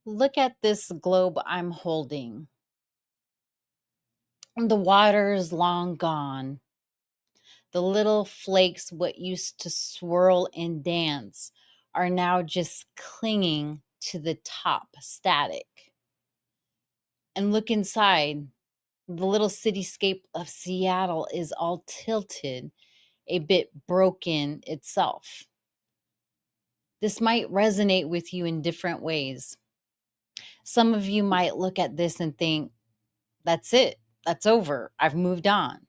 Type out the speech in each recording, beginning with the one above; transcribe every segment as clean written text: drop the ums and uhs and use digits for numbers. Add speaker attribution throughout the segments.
Speaker 1: Look at this globe I'm holding. The water's long gone. The little flakes, what used to swirl and dance, are now just clinging to the top, static. And look inside. The little cityscape of Seattle is all tilted, a bit broken itself. This might resonate with you in different ways. Some of you might look at this and think, that's it. That's over. I've moved on.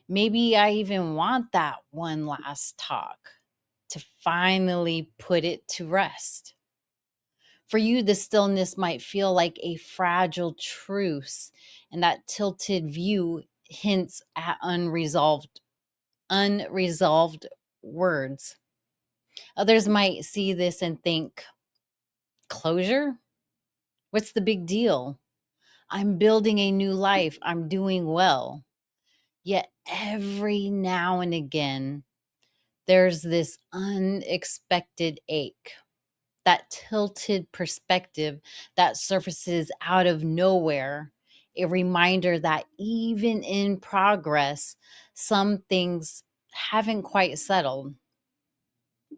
Speaker 1: Maybe I even want that one last talk to finally put it to rest. For you, the stillness might feel like a fragile truce, and that tilted view hints at unresolved words. Others might see this and think, closure? What's the big deal? I'm building a new life. I'm doing well. Yet every now and again, there's this unexpected ache, that tilted perspective that surfaces out of nowhere, a reminder that even in progress, some things haven't quite settled.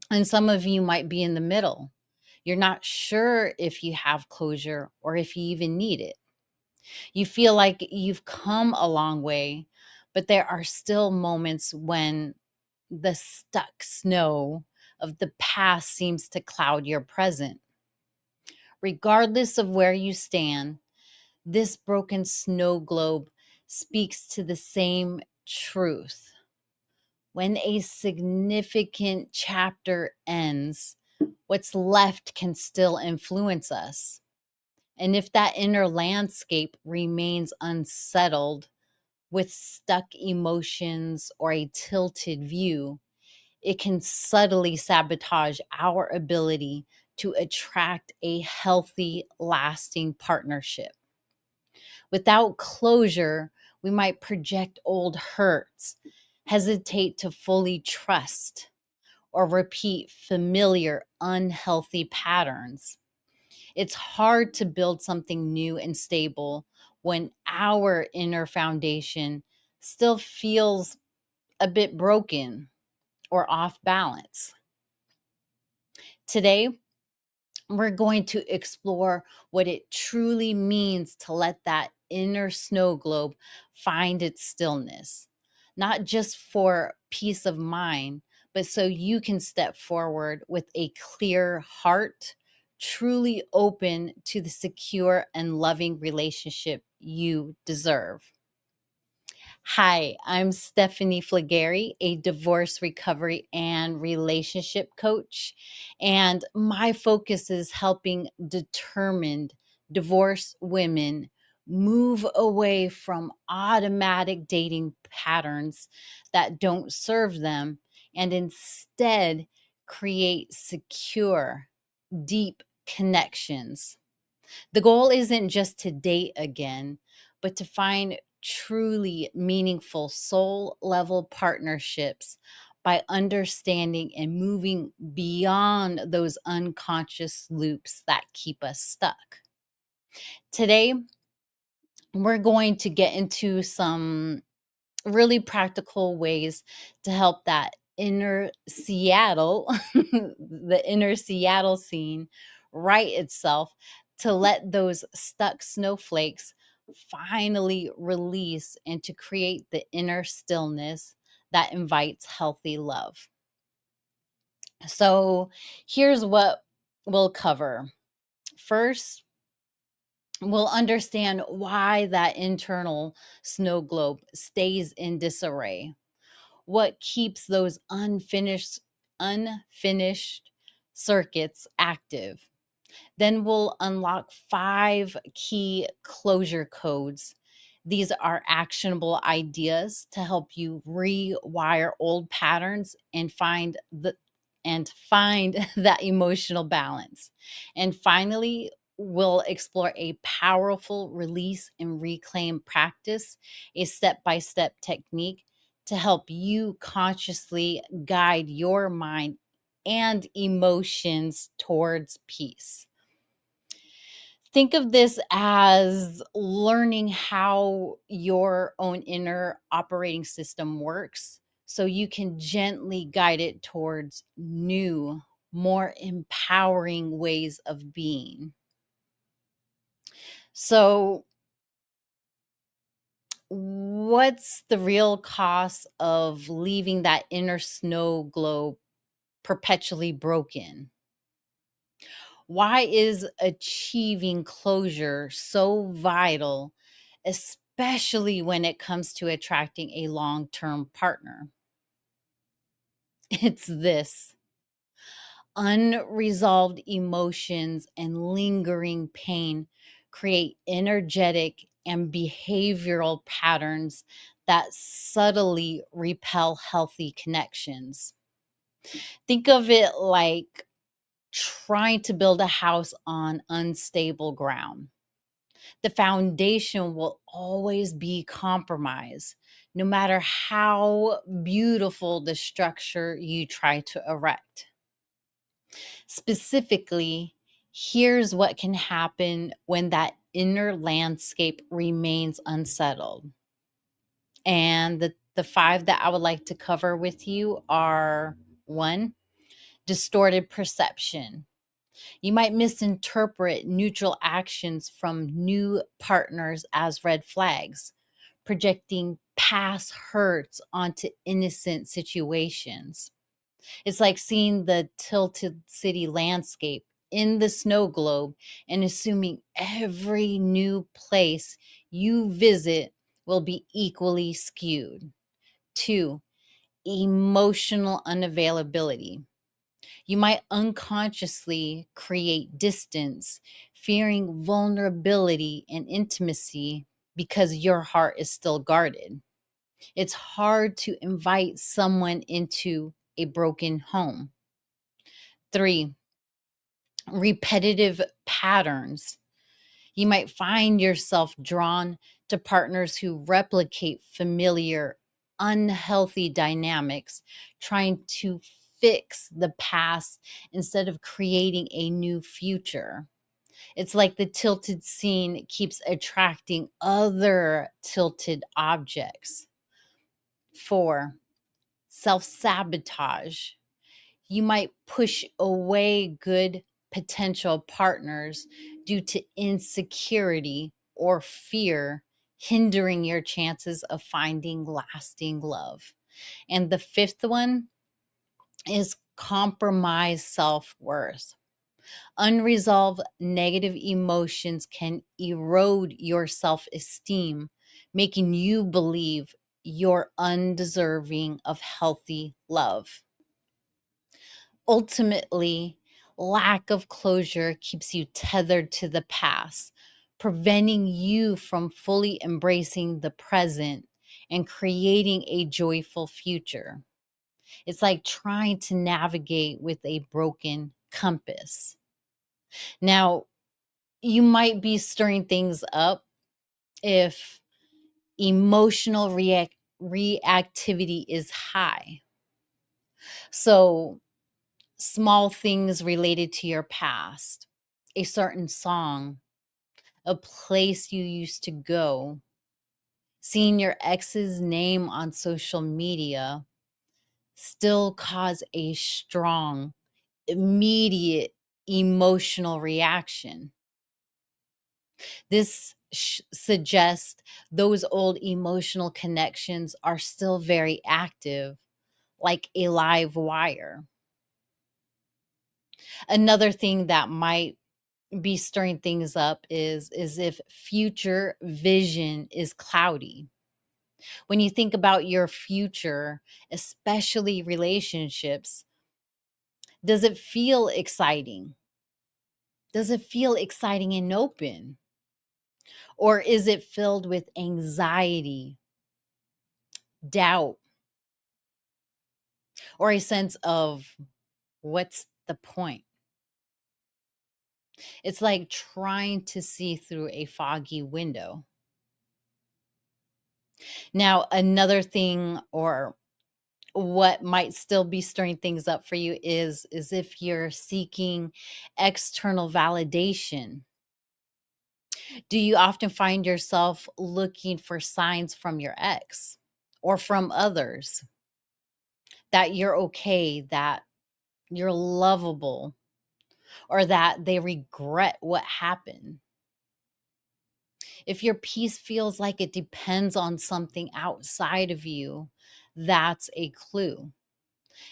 Speaker 1: And some of you might be in the middle. You're not sure if you have closure or if you even need it. You feel like you've come a long way, but there are still moments when the stuck snow of the past seems to cloud your present. Regardless of where you stand, this broken snow globe speaks to the same truth. When a significant chapter ends, what's left can still influence us. And if that inner landscape remains unsettled with stuck emotions or a tilted view, it can subtly sabotage our ability to attract a healthy, lasting partnership. Without closure, we might project old hurts, hesitate to fully trust, or repeat familiar, unhealthy patterns. It's hard to build something new and stable when our inner foundation still feels a bit broken or off balance. Today, we're going to explore what it truly means to let that inner snow globe find its stillness, not just for peace of mind, but so you can step forward with a clear heart, truly open to the secure and loving relationship you deserve. Hi, I'm Stephanie Flygare, a divorce recovery and relationship coach. And my focus is helping determined divorced women move away from automatic dating patterns that don't serve them and instead create secure, deep connections. The goal isn't just to date again, but to find truly meaningful soul level partnerships by understanding and moving beyond those unconscious loops that keep us stuck. Today, we're going to get into some really practical ways to help that inner Seattle, the inner Seattle scene, right itself to let those stuck snowflakes finally release and to create the inner stillness that invites healthy love. So, here's what we'll cover. First, we'll understand why that internal snow globe stays in disarray, what keeps those unfinished circuits active. Then we'll unlock 5 key closure codes. These are actionable ideas to help you rewire old patterns and find that emotional balance. And finally, we'll explore a powerful release and reclaim practice, a step-by-step technique to help you consciously guide your mind and emotions towards peace. Think of this as learning how your own inner operating system works so you can gently guide it towards new, more empowering ways of being. So, what's the real cost of leaving that inner snow globe perpetually broken? Why is achieving closure so vital, especially when it comes to attracting a long term partner? It's this: unresolved emotions and lingering pain create energetic and behavioral patterns that subtly repel healthy connections. Think of it like trying to build a house on unstable ground. The foundation will always be compromised, no matter how beautiful the structure you try to erect. Specifically, here's what can happen when that inner landscape remains unsettled. And the five that I would like to cover with you are: one, distorted perception. You might misinterpret neutral actions from new partners as red flags, projecting past hurts onto innocent situations. It's like seeing the tilted city landscape in the snow globe and assuming every new place you visit will be equally skewed. Two, emotional unavailability. You might unconsciously create distance, fearing vulnerability and intimacy because your heart is still guarded. It's hard to invite someone into a broken home. Three, repetitive patterns. You might find yourself drawn to partners who replicate familiar, unhealthy dynamics, trying to fix the past instead of creating a new future. It's like the tilted scene keeps attracting other tilted objects. Four, self sabotage. You might push away good potential partners due to insecurity or fear, hindering your chances of finding lasting love. And the fifth one is compromised self worth. Unresolved negative emotions can erode your self esteem, making you believe you're undeserving of healthy love. Ultimately, lack of closure keeps you tethered to the past, preventing you from fully embracing the present and creating a joyful future. It's like trying to navigate with a broken compass. Now, you might be stirring things up if emotional reactivity is high. So, small things related to your past, a certain song, a place you used to go, seeing your ex's name on social media still cause a strong, immediate emotional reaction. This suggests those old emotional connections are still very active, like a live wire. Another thing that might be stirring things up is if future vision is cloudy. When you think about your future, especially relationships, does it feel exciting? Does it feel exciting and open? Or is it filled with anxiety, doubt, or a sense of what's the point? It's like trying to see through a foggy window. Now, another thing, or what might still be stirring things up for you, is if you're seeking external validation. Do you often find yourself looking for signs from your ex or from others that you're okay, that you're lovable, or that they regret what happened? If your peace feels like it depends on something outside of you, that's a clue.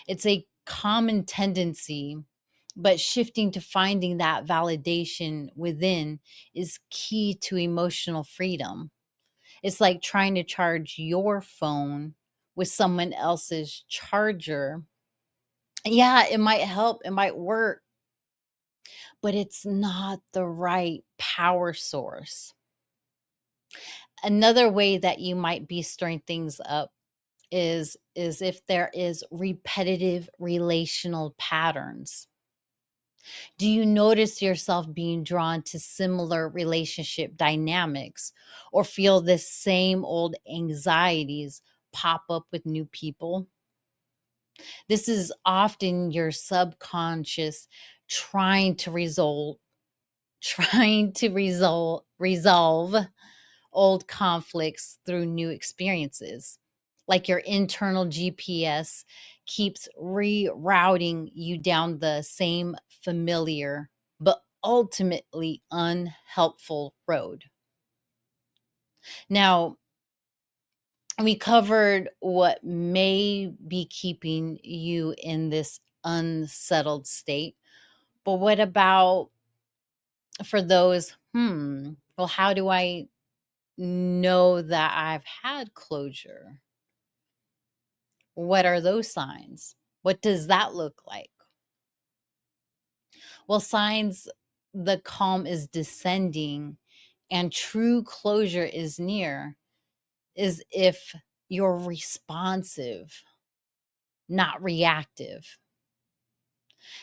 Speaker 1: It's a common tendency, but shifting to finding that validation within is key to emotional freedom. It's like trying to charge your phone with someone else's charger. Yeah, it might help, it might work, but it's not the right power source. Another way that you might be stirring things up is if there is repetitive relational patterns. Do you notice yourself being drawn to similar relationship dynamics or feel the same old anxieties pop up with new people? This is often your subconscious trying to resolve old conflicts through new experiences. Like your internal GPS keeps rerouting you down the same familiar but ultimately unhelpful road. Now, we covered what may be keeping you in this unsettled state. But what about for those, well, how do I know that I've had closure? What are those signs? What does that look like? Well, signs the calm is descending and true closure is near is if you're responsive, not reactive.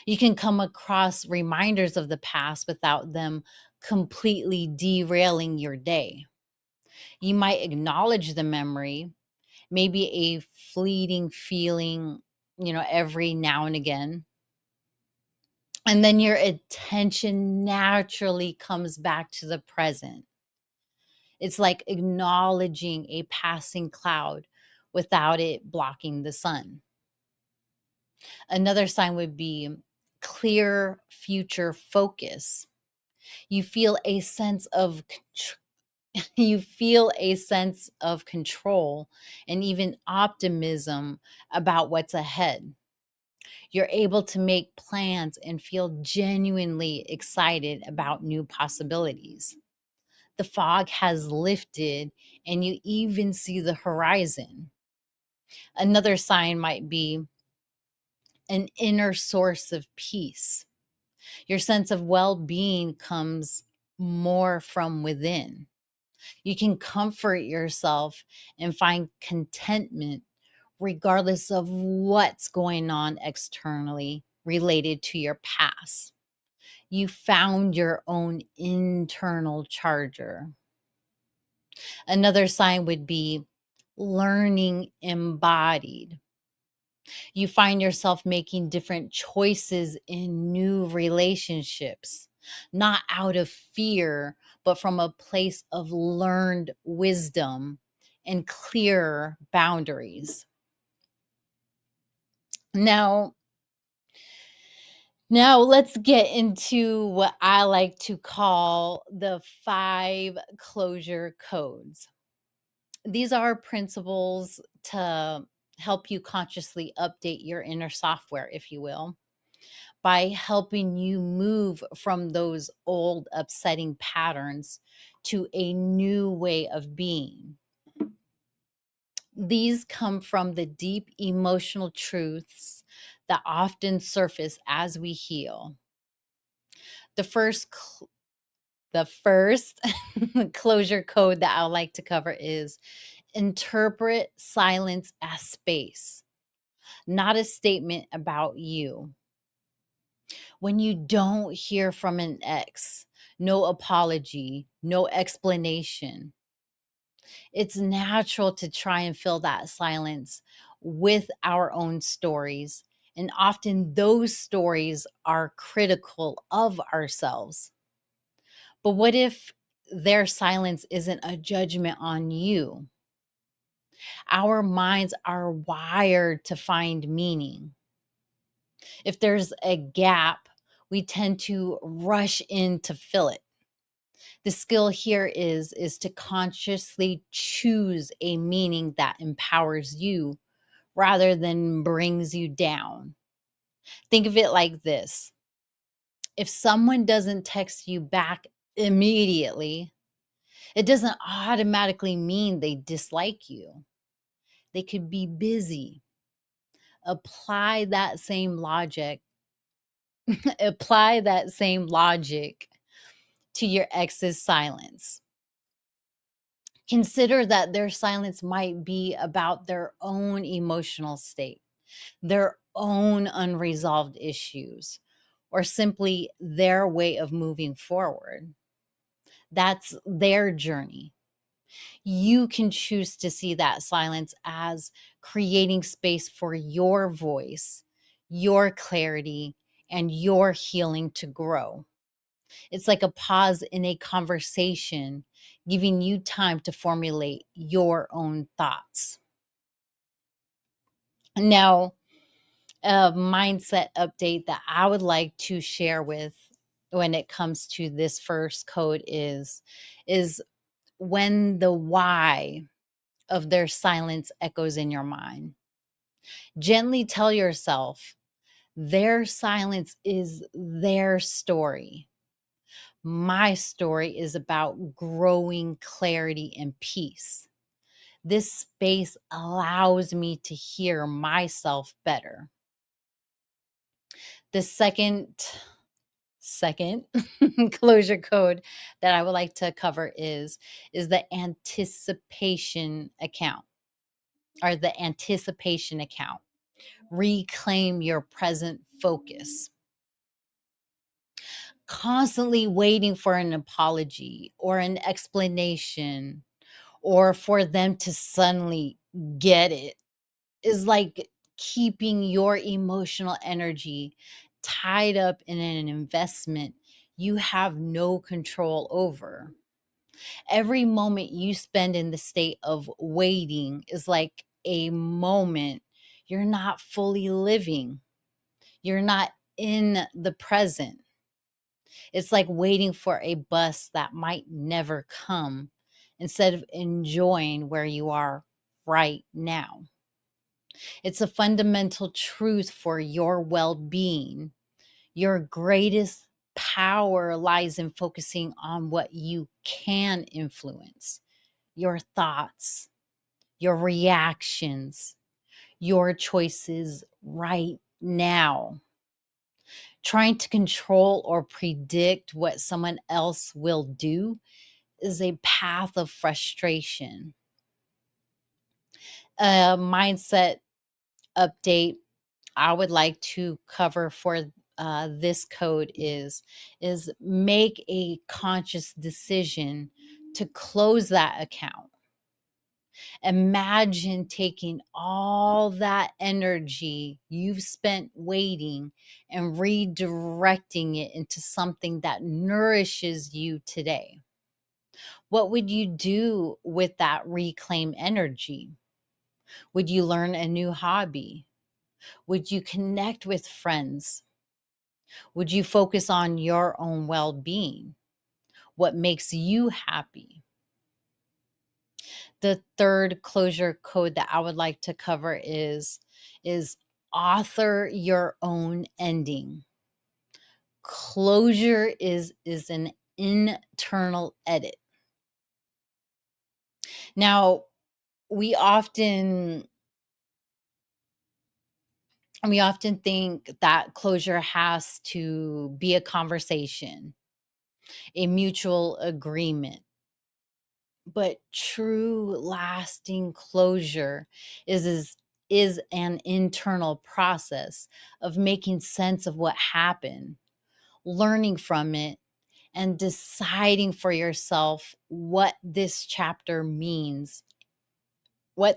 Speaker 1: You can come across reminders of the past without them completely derailing your day. You might acknowledge the memory, maybe a fleeting feeling, every now and again. And then your attention naturally comes back to the present. It's like acknowledging a passing cloud without it blocking the sun. Another sign would be clear future focus. You feel a sense of you feel a sense of control and even optimism about what's ahead. You're able to make plans and feel genuinely excited about new possibilities. The fog has lifted and you even see the horizon. Another sign might be an inner source of peace. Your sense of well being comes more from within. You can comfort yourself and find contentment regardless of what's going on externally related to your past. You found your own internal charger. Another sign would be learning embodied. You find yourself making different choices in new relationships, not out of fear, but from a place of learned wisdom and clearer boundaries. Now, now let's get into what I like to call the 5 closure codes. These are principles to help you consciously update your inner software, if you will, by helping you move from those old upsetting patterns to a new way of being. These come from the deep emotional truths that often surface as we heal. The first the first closure code that I like to cover is interpret silence as space, not a statement about you. When you don't hear from an ex, no apology, no explanation, it's natural to try and fill that silence with our own stories. And often those stories are critical of ourselves. But what if their silence isn't a judgment on you. Our minds are wired to find meaning. If there's a gap, we tend to rush in to fill it. The skill here is to consciously choose a meaning that empowers you rather than brings you down. Think of it like this. If someone doesn't text you back immediately, it doesn't automatically mean they dislike you. They could be busy. Apply that same logic. Apply that same logic to your ex's silence. Consider that their silence might be about their own emotional state, their own unresolved issues, or simply their way of moving forward. That's their journey. You can choose to see that silence as creating space for your voice, your clarity, and your healing to grow. It's like a pause in a conversation, giving you time to formulate your own thoughts. Now, a mindset update that I would like to share with when it comes to this first code is when the why of their silence echoes in your mind. Gently tell yourself their silence is their story. My story is about growing clarity and peace. This space allows me to hear myself better. The second closure code that I would like to cover is the anticipation account or the anticipation account. Reclaim your present focus. Constantly waiting for an apology or an explanation or for them to suddenly get it is like keeping your emotional energy tied up in an investment you have no control over. Every moment you spend in the state of waiting is like a moment you're not fully living. You're not in the present. It's like waiting for a bus that might never come instead of enjoying where you are right now. It's a fundamental truth for your well being. Your greatest power lies in focusing on what you can influence: your thoughts, your reactions, your choices right now. Trying to control or predict what someone else will do is a path of frustration. A mindset update I would like to cover for this code is make a conscious decision to close that account. Imagine taking all that energy you've spent waiting and redirecting it into something that nourishes you today. What would you do with that reclaimed energy? Would you learn a new hobby? Would you connect with friends? Would you focus on your own well being? What makes you happy? The third closure code that I would like to cover is author your own ending. Closure is an internal edit. Now, we often we often think that closure has to be a conversation, a mutual agreement. But true lasting closure is an internal process of making sense of what happened, learning from it, and deciding for yourself what this chapter means, and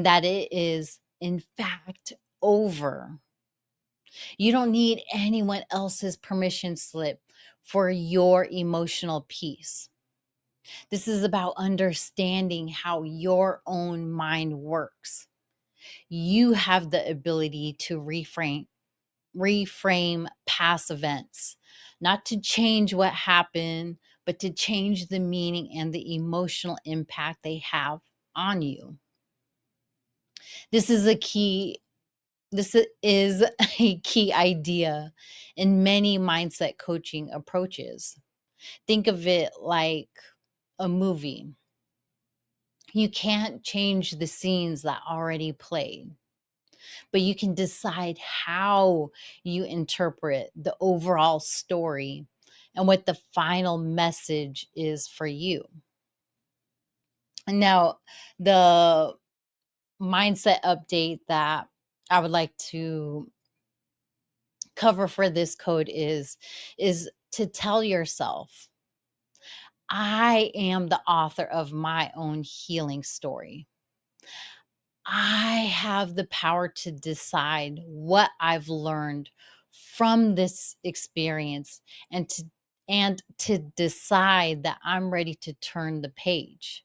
Speaker 1: that it is, in fact, over. You don't need anyone else's permission slip for your emotional peace. This is about understanding how your own mind works. You have the ability to reframe past events, not to change what happened, but to change the meaning and the emotional impact they have on you. This is a key this is a key idea in many mindset coaching approaches. Think of it like a movie. You can't change the scenes that already played, but you can decide how you interpret the overall story and what the final message is for you. Now, the mindset update that I would like to cover for this code is to tell yourself, I am the author of my own healing story. I have the power to decide what I've learned from this experience and to decide that I'm ready to turn the page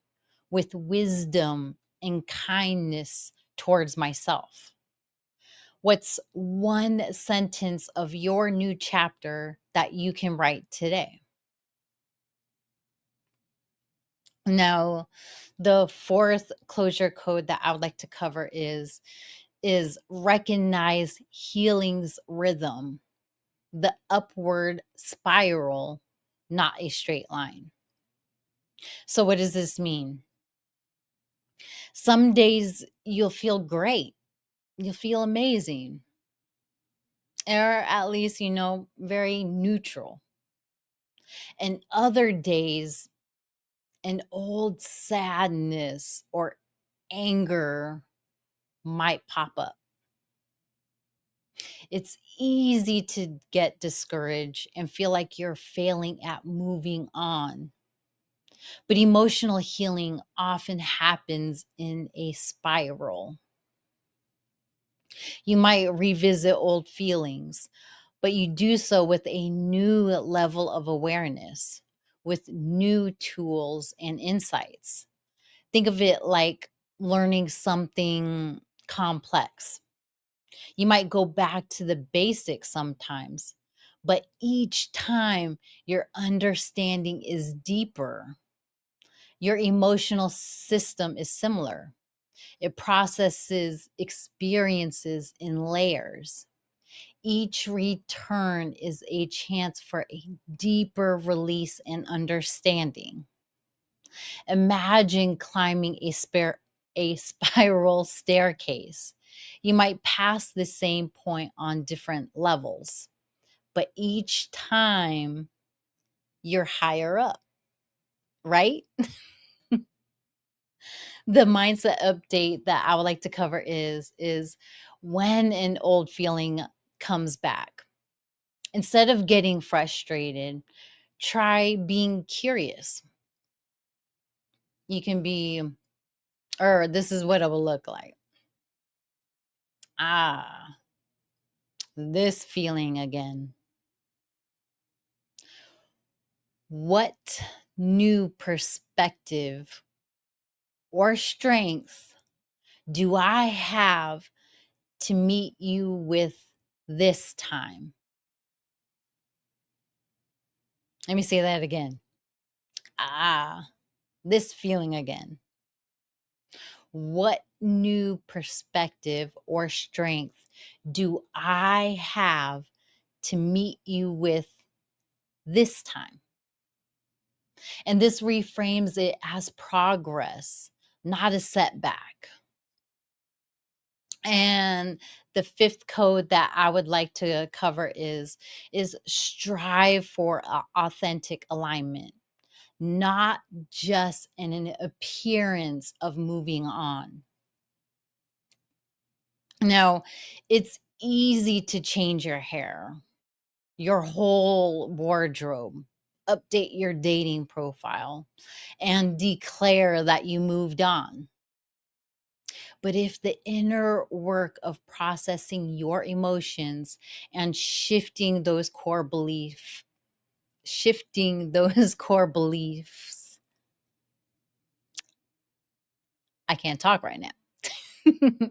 Speaker 1: with wisdom and kindness towards myself. What's one sentence of your new chapter that you can write today? Now, the fourth closure code that I would like to cover is recognize healing's rhythm, the upward spiral, not a straight line. So what does this mean? Some days you'll feel great. You'll feel amazing. Or at least, very neutral. And other days, an old sadness or anger might pop up. It's easy to get discouraged and feel like you're failing at moving on. But emotional healing often happens in a spiral. You might revisit old feelings, but you do so with a new level of awareness, with new tools and insights. Think of it like learning something complex. You might go back to the basics sometimes, but each time your understanding is deeper. Your emotional system is similar. It processes experiences in layers. Each return is a chance for a deeper release and understanding. Imagine climbing a spiral staircase. You might pass the same point on different levels, but each time you're higher up, right? The mindset update that I would like to cover is when an old feeling comes back. Instead of getting frustrated, try being curious. You can be, or this is what it will look like. Ah, this feeling again. What new perspective or strength do I have to meet you with this time? Let me say that again. Ah, this feeling again. What new perspective or strength do I have to meet you with this time? And this reframes it as progress, not a setback. And the fifth code that I would like to cover is strive for authentic alignment, not just an appearance of moving on. Now, it's easy to change your hair, your whole wardrobe, update your dating profile, and declare that you moved on. But if the inner work of processing your emotions and shifting those core beliefs shifting those core beliefs. I can't talk right now.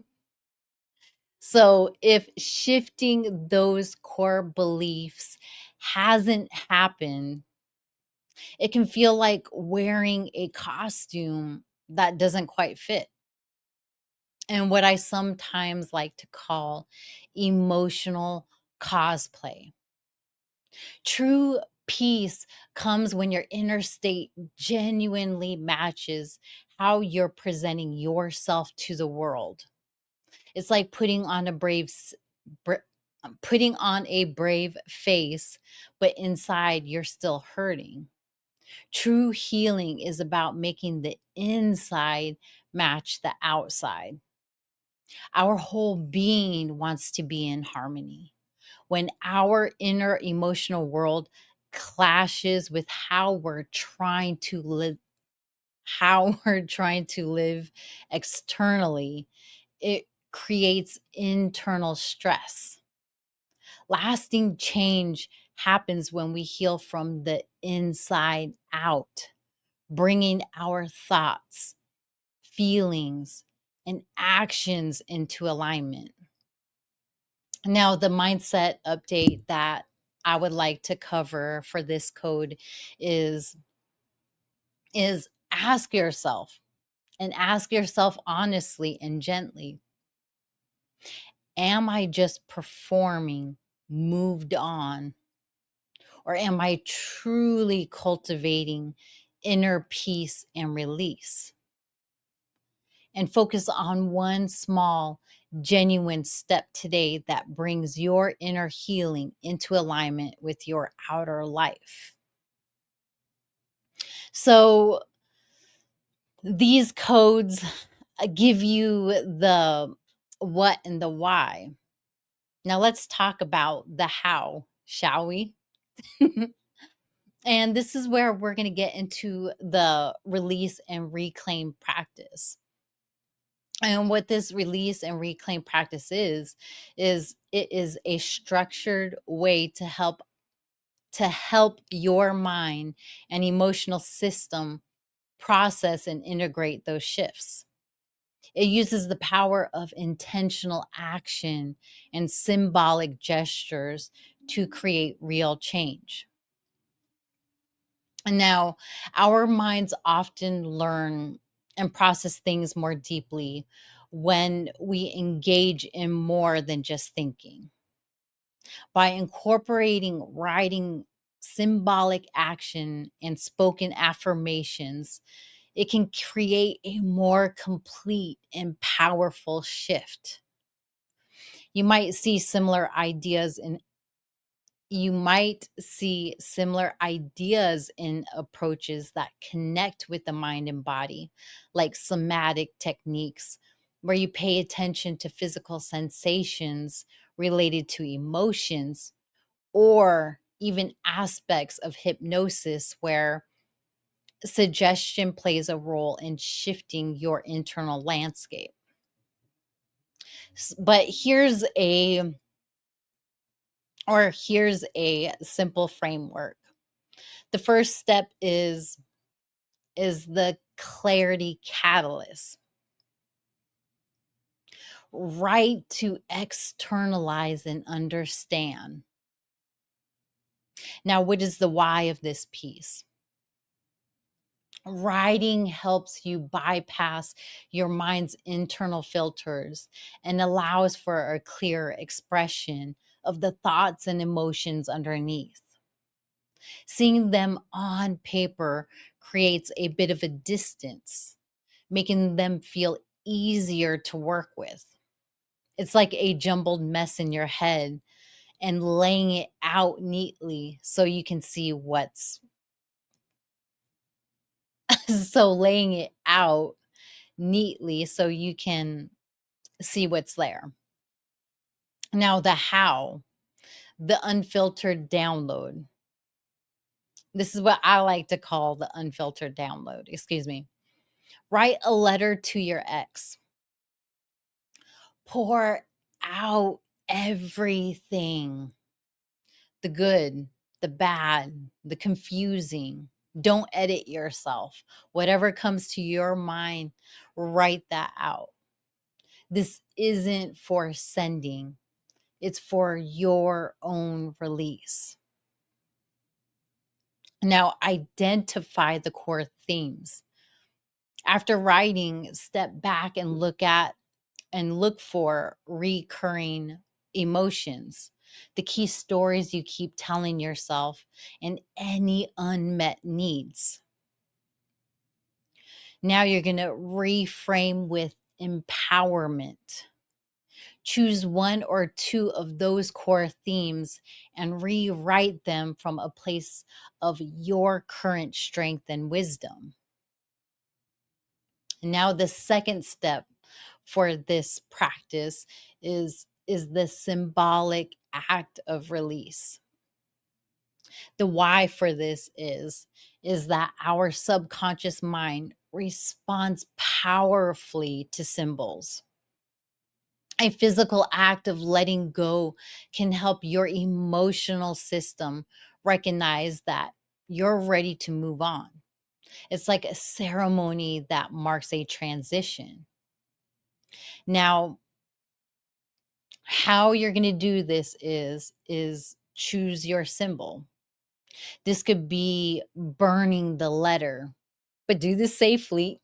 Speaker 1: So, if shifting those core beliefs hasn't happened, it can feel like wearing a costume that doesn't quite fit. And what I sometimes like to call emotional cosplay. True peace comes when your inner state genuinely matches how you're presenting yourself to the world. It's like br- putting on a brave face, but inside you're still hurting. True healing is about making the inside match the outside. Our whole being wants to be in harmony. When our inner emotional world clashes with how we're trying to live externally, it creates internal stress. Lasting change happens when we heal from the inside out, bringing our thoughts, feelings, and actions into alignment. Now, the mindset update that I would like to cover for this code is is ask yourself honestly and gently, am I just performing, moved on, or am I truly cultivating inner peace and release? And focus on one small, genuine step today that brings your inner healing into alignment with your outer life. So, these codes give you the what and the why. Now, let's talk about the how, shall we? And this is where we're going to get into the release and reclaim practice. And what this release and reclaim practice is it is a structured way to help your mind and emotional system process and integrate those shifts. It uses the power of intentional action and symbolic gestures to create real change. And now, our minds often learn and process things more deeply when we engage in more than just thinking. By incorporating writing, symbolic action, and spoken affirmations, it can create a more complete and powerful shift. You might see similar ideas in you might see similar ideas in approaches that connect with the mind and body, like somatic techniques, where you pay attention to physical sensations related to emotions, or even aspects of hypnosis where suggestion plays a role in shifting your internal landscape. But here's a simple framework. The first step is the clarity catalyst, right? To externalize and understand. Now, what is the why of this piece? Writing helps you bypass your mind's internal filters and allows for a clear expression of the thoughts and emotions underneath. Seeing them on paper creates a bit of a distance, making them feel easier to work with. It's like a jumbled mess in your head and laying it out neatly so you can see what's so laying it out neatly so you can see what's there. Now, the how, the unfiltered download. This is what I like to call the unfiltered download. Excuse me. Write a letter to your ex. Pour out everything, the good, the bad, the confusing. Don't edit yourself. Whatever comes to your mind, write that out. This isn't for sending, it's for your own release. Now, identify the core themes. After writing, step back and look for recurring emotions, the key stories you keep telling yourself, and any unmet needs. Now you're going to reframe with empowerment. Choose one or two of those core themes and rewrite them from a place of your current strength and wisdom. Now, the second step for this practice is the symbolic act of release. The why for this is that our subconscious mind responds powerfully to symbols. A physical act of letting go can help your emotional system recognize that you're ready to move on. It's like a ceremony that marks a transition. Now, how you're going to do this is choose your symbol. This could be burning the letter, but do this safely.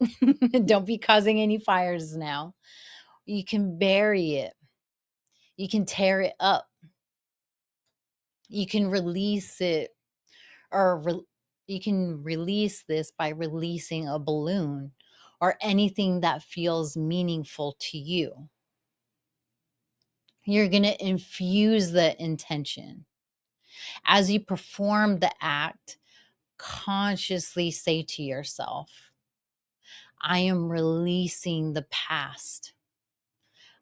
Speaker 1: Don't be causing any fires now. You can bury it. You can tear it up. You can release it or you can release this by releasing a balloon or anything that feels meaningful to you. You're going to infuse the intention. As you perform the act, consciously say to yourself, I am releasing the past.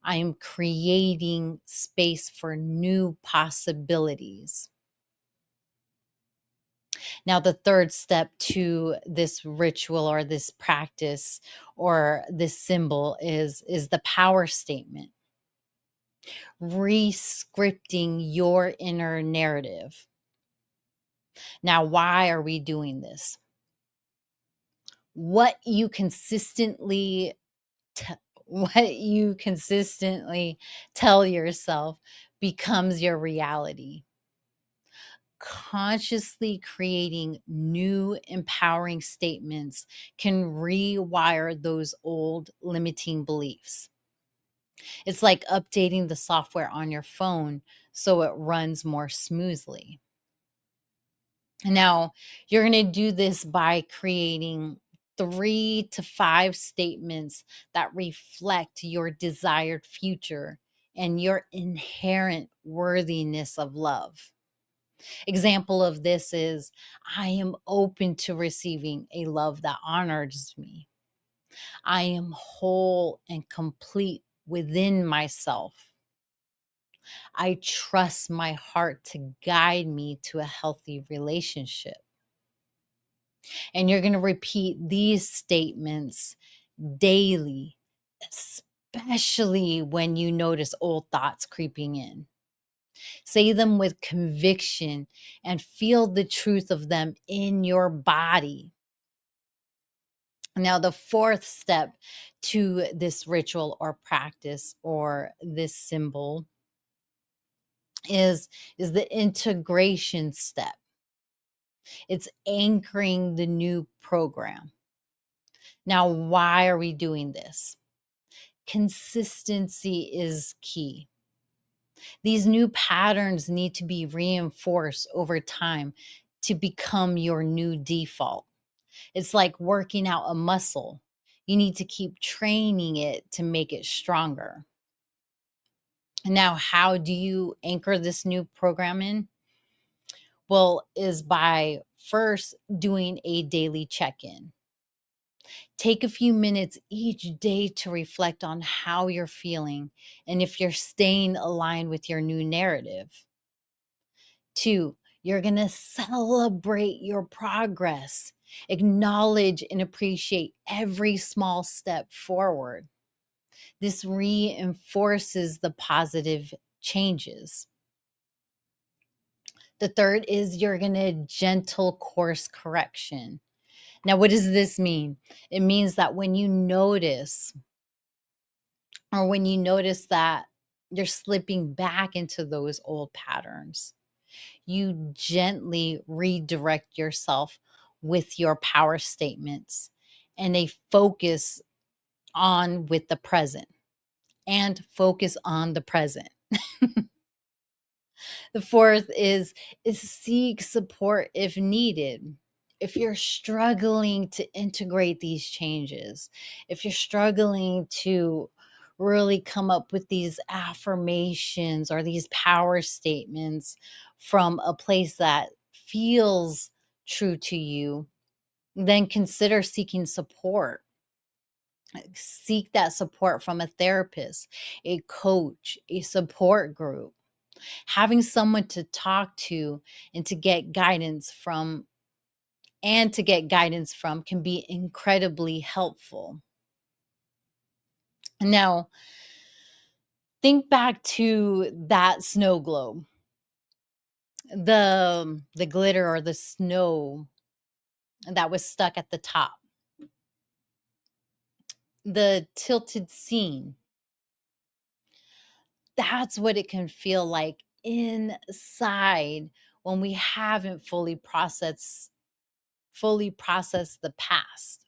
Speaker 1: I am creating space for new possibilities. Now, the third step to this ritual or this practice or this symbol is the power statement. Rescripting your inner narrative. Now, why are we doing this? What you consistently what you consistently tell yourself becomes your reality. Consciously creating new empowering statements can rewire those old limiting beliefs. It's like updating the software on your phone so it runs more smoothly. Now, you're going to do this by creating 3 to 5 statements that reflect your desired future and your inherent worthiness of love. Example of this is I am open to receiving a love that honors me. I am whole and complete within myself. I trust my heart to guide me to a healthy relationship. And you're going to repeat these statements daily, especially when you notice old thoughts creeping in. Say them with conviction and feel the truth of them in your body. Now, the fourth step to this ritual or practice or this symbol is the integration step. It's anchoring the new program. Now, why are we doing this? Consistency is key. These new patterns need to be reinforced over time to become your new default. It's like working out a muscle. You need to keep training it to make it stronger. Now, how do you anchor this new program in? Well, is by first doing a daily check in. Take a few minutes each day to reflect on how you're feeling and if you're staying aligned with your new narrative. 2, you're going to celebrate your progress, acknowledge and appreciate every small step forward. This reinforces the positive changes. The third is you're going to gentle course correction. Now, what does this mean? It means that when you notice, or when you notice that you're slipping back into those old patterns, you gently redirect yourself with your power statements and a focus on with the present and focus on the present. The fourth is seek support if needed. If you're struggling to integrate these changes, if you're struggling to really come up with these affirmations or these power statements from a place that feels true to you, then consider seeking support. Seek that support from a therapist, a coach, a support group. Having someone to talk to and to get guidance from can be incredibly helpful. Now, think back to that snow globe, the glitter or the snow that was stuck at the top, the tilted scene. That's what it can feel like inside when we haven't fully processed the past.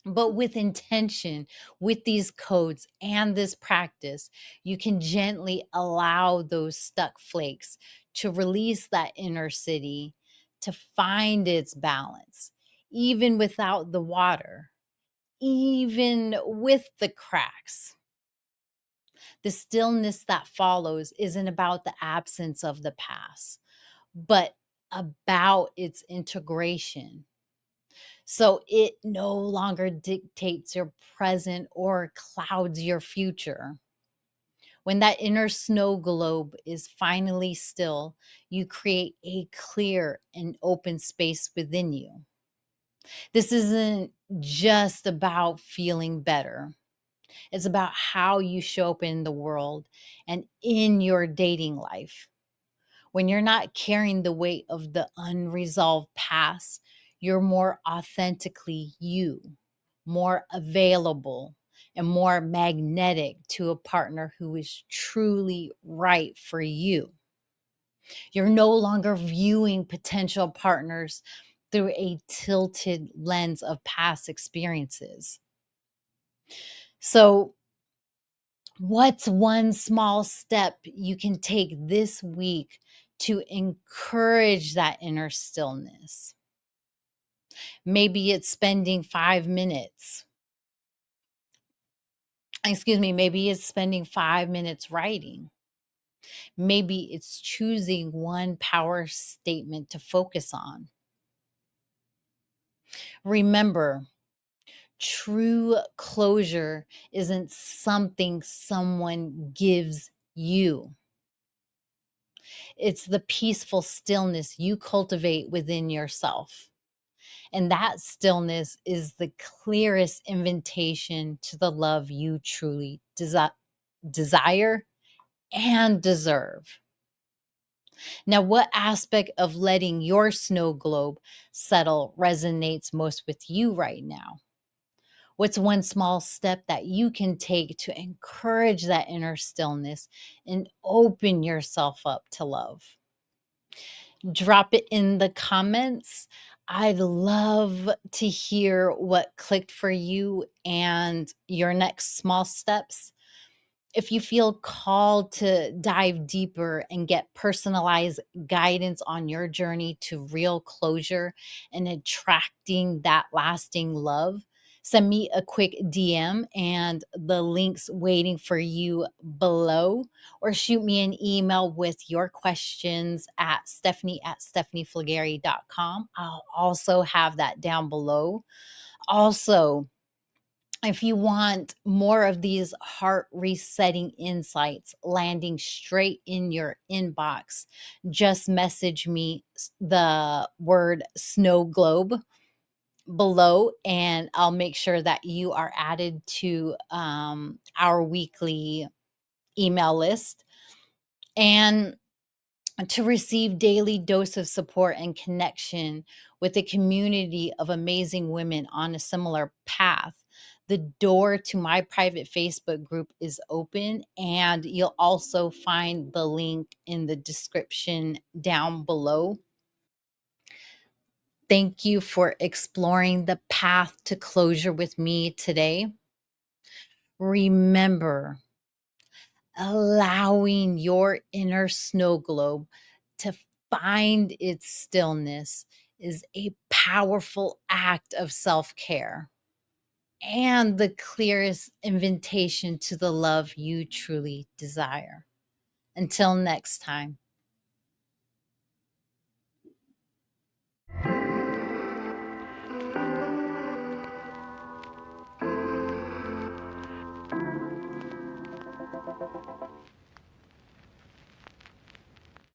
Speaker 1: But with intention, with these codes and this practice, you can gently allow those stuck flakes to release that inner city, to find its balance, even without the water, even with the cracks. The stillness that follows isn't about the absence of the past, but about its integration. So it no longer dictates your present or clouds your future. When that inner snow globe is finally still, you create a clear and open space within you. This isn't just about feeling better. It's about how you show up in the world and in your dating life. When you're not carrying the weight of the unresolved past, you're more authentically you, more available, and more magnetic to a partner who is truly right for you. You're no longer viewing potential partners through a tilted lens of past experiences. So, what's one small step you can take this week to encourage that inner stillness? Maybe it's spending 5 minutes. Excuse me, maybe it's spending 5 minutes writing. Maybe it's choosing one power statement to focus on. Remember, true closure isn't something someone gives you. It's the peaceful stillness you cultivate within yourself. And that stillness is the clearest invitation to the love you truly desire and deserve. Now, what aspect of letting your snow globe settle resonates most with you right now? What's one small step that you can take to encourage that inner stillness and open yourself up to love? Drop it in the comments. I'd love to hear what clicked for you and your next small steps. If you feel called to dive deeper and get personalized guidance on your journey to real closure and attracting that lasting love, send me a quick DM and the links waiting for you below, or shoot me an email with your questions at stephanie@stephanieflygare.com. I'll also have that down below. Also, if you want more of these heart resetting insights landing straight in your inbox, just message me the word snow globe below, and I'll make sure that you are added to our weekly email list. And to receive daily dose of support and connection with a community of amazing women on a similar path. The door to my private Facebook group is open, and you'll also find the link in the description down below. Thank you for exploring the path to closure with me today. Remember, allowing your inner snow globe to find its stillness is a powerful act of self care and the clearest invitation to the love you truly desire. Until next time.